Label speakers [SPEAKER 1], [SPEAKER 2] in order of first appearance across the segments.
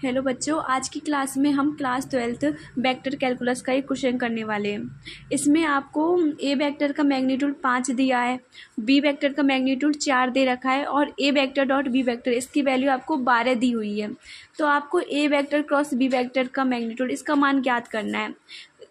[SPEAKER 1] Hello बच्चों, आज की क्लास में हम क्लास 12th वेक्टर कैलकुलस का एक क्वेश्चन करने वाले हैं। इसमें आपको ए वेक्टर का मैग्नीट्यूड 5 दिया है, बी वेक्टर का मैग्नीट्यूड 4 दे रखा है और A vector dot B vector इसकी वैल्यू आपको 12 दी हुई है। तो आपको ए वेक्टर क्रॉस बी वेक्टर का मैग्नीट्यूड इसका मान ज्ञात करना है।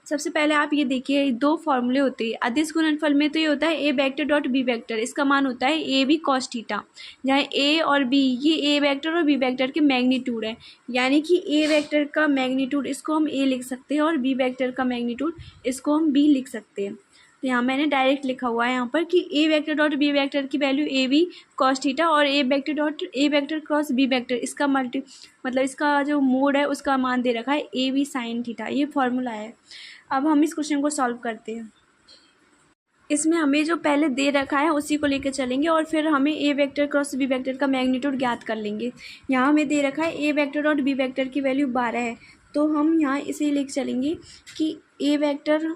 [SPEAKER 1] सबसे पहले आप ये देखिए, दो फॉर्मूले होते हैं अदिश गुणनफल में। तो ये होता है ए वेक्टर डॉट बी वेक्टर, इसका मान होता है ए बी कॉस थीटा, जहाँ ए और बी ये ए वेक्टर और बी वेक्टर के मैग्नीट्यूड है। यानी कि ए वेक्टर का मैग्नीट्यूड इसको हम ए लिख सकते हैं और बी वेक्टर का मैग्नीट्यूड इसको हम बी लिख सकते हैं। तो यहाँ मैंने डायरेक्ट लिखा हुआ है यहाँ पर कि A vector dot B vector की value A B cos theta और A vector cross B vector इसका मतलब इसका जो मोड है उसका मान दे रखा है ए बी साइन थीटा। ये फॉर्मूला है। अब हम इस क्वेश्चन को सॉल्व करते हैं। इसमें हमें जो पहले दे रखा है उसी को लेकर चलेंगे और फिर हमें ए वेक्टर क्रॉस बी वेक्टर का मैग्नीट्यूड ज्ञात कर लेंगे। यहाँ हमें दे रखा है ए वेक्टर डॉट बी वेक्टर की वैल्यू 12 है, तो हम यहाँ इसे लिख चलेंगे कि A vector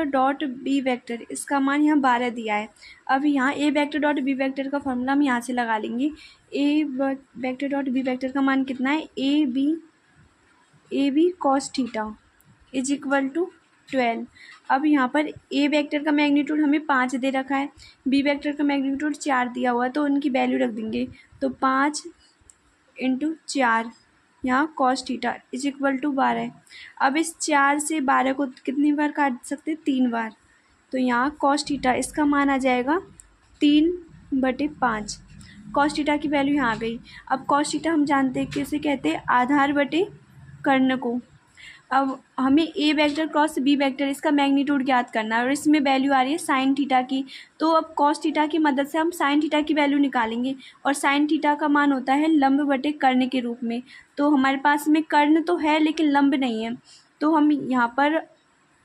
[SPEAKER 1] dot B vector इसका मान यहाँ 12 दिया है। अब यहाँ A vector dot B vector का फॉर्मूला हम यहाँ से लगा लेंगे। ए वेक्टर डॉट बी वेक्टर का मान कितना है, A B cos theta is equal to 12। अब यहाँ पर ए वेक्टर का मैग्नीट्यूड हमें 5 दे रखा है, बी वेक्टर का मैग्नीट्यूड 4 दिया हुआ है, तो उनकी वैल्यू रख देंगे। तो 5 × 4 यहाँ cos theta is equal to 12। अब इस 4 से 12 को कितनी बार काट सकते हैं, 3 बार। तो यहाँ कॉस थीटा इसका मान आ जाएगा 3/5। कॉस थीटा की वैल्यू यहाँ आ गई। अब कॉस थीटा हम जानते हैं किसे कहते हैं, आधार बटे कर्ण को। अब हमें ए वेक्टर क्रॉस बी वेक्टर इसका मैग्नीट्यूड ज्ञात करना है और इसमें वैल्यू आ रही है साइन थीटा की। तो अब कॉस थीटा की मदद से हम साइन थीटा की वैल्यू निकालेंगे और साइन थीटा का मान होता है लंब बटे कर्ण के रूप में। तो हमारे पास में कर्ण तो है लेकिन लंब नहीं है, तो हम यहाँ पर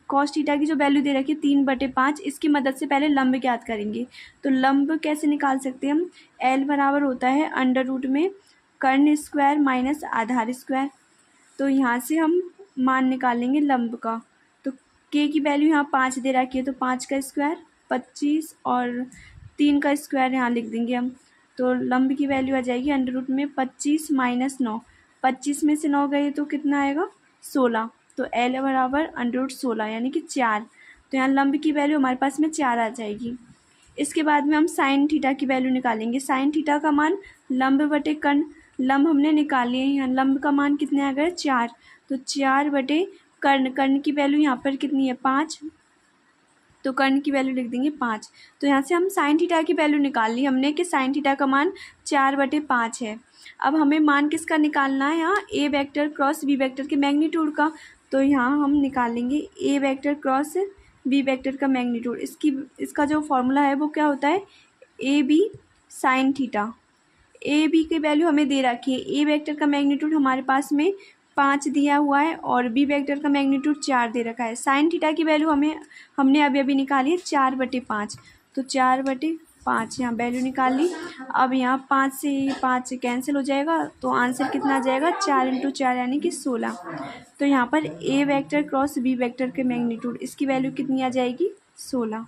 [SPEAKER 1] कॉस थीटा की जो वैल्यू दे रखी है 3/5, इसकी मदद से पहले लंब ज्ञात करेंगे। तो लंब कैसे निकाल सकते हैं हम, एल बराबर होता है अंडर रूट में कर्ण स्क्वायर माइनस आधार स्क्वायर। तो यहाँ से हम मान निकालेंगे लंब का। तो के की वैल्यू यहाँ 5 दे रखी है, तो 5 का स्क्वायर 25 और 3 का स्क्वायर यहाँ लिख देंगे हम। तो लंब की वैल्यू आ जाएगी अंडर रूट में 25 माइनस 9। 25 में से 9 गए तो कितना आएगा, 16। तो एल बराबर अंडर रूट 16 यानी कि 4। तो यहाँ लंब की वैल्यू हमारे पास में 4 आ जाएगी। इसके बाद में हम साइन थीटा की वैल्यू निकालेंगे। साइन थीटा का मान लंब बटे कर्ण, लंब हमने निकाल लिए। यहाँ लंब का मान कितने आ गए, 4। तो 4/कर्ण, कर्ण की वैल्यू यहाँ पर कितनी है, 5। तो कर्ण की वैल्यू लिख देंगे 5। तो यहाँ से हम साइन थीटा की वैल्यू निकाल ली हमने कि साइन थीटा का मान 4/5 है। अब हमें मान किसका निकालना है, यहाँ A vector cross B vector के मैग्नीट्यूड का। तो यहाँ हम निकालेंगे A vector cross B vector का मैग्नीट्यूड। इसका जो फॉर्मूला है वो क्या होता है, A B sine theta. A B की वैल्यू हमें दे रखी है, ए वेक्टर का मैग्नीट्यूड हमारे पास में 5 दिया हुआ है और बी वेक्टर का मैग्नीट्यूड 4 दे रखा है। साइन थीटा की वैल्यू हमने अभी निकाली है 4/5। तो 4/5 यहाँ वैल्यू निकाल ली। अब यहाँ 5 से 5 कैंसिल हो जाएगा, तो आंसर कितना आ जाएगा, 4 × 4 यानी कि 16। तो यहाँ पर ए वेक्टर क्रॉस बी वेक्टर के मैग्नीट्यूड इसकी वैल्यू कितनी आ जाएगी, 16।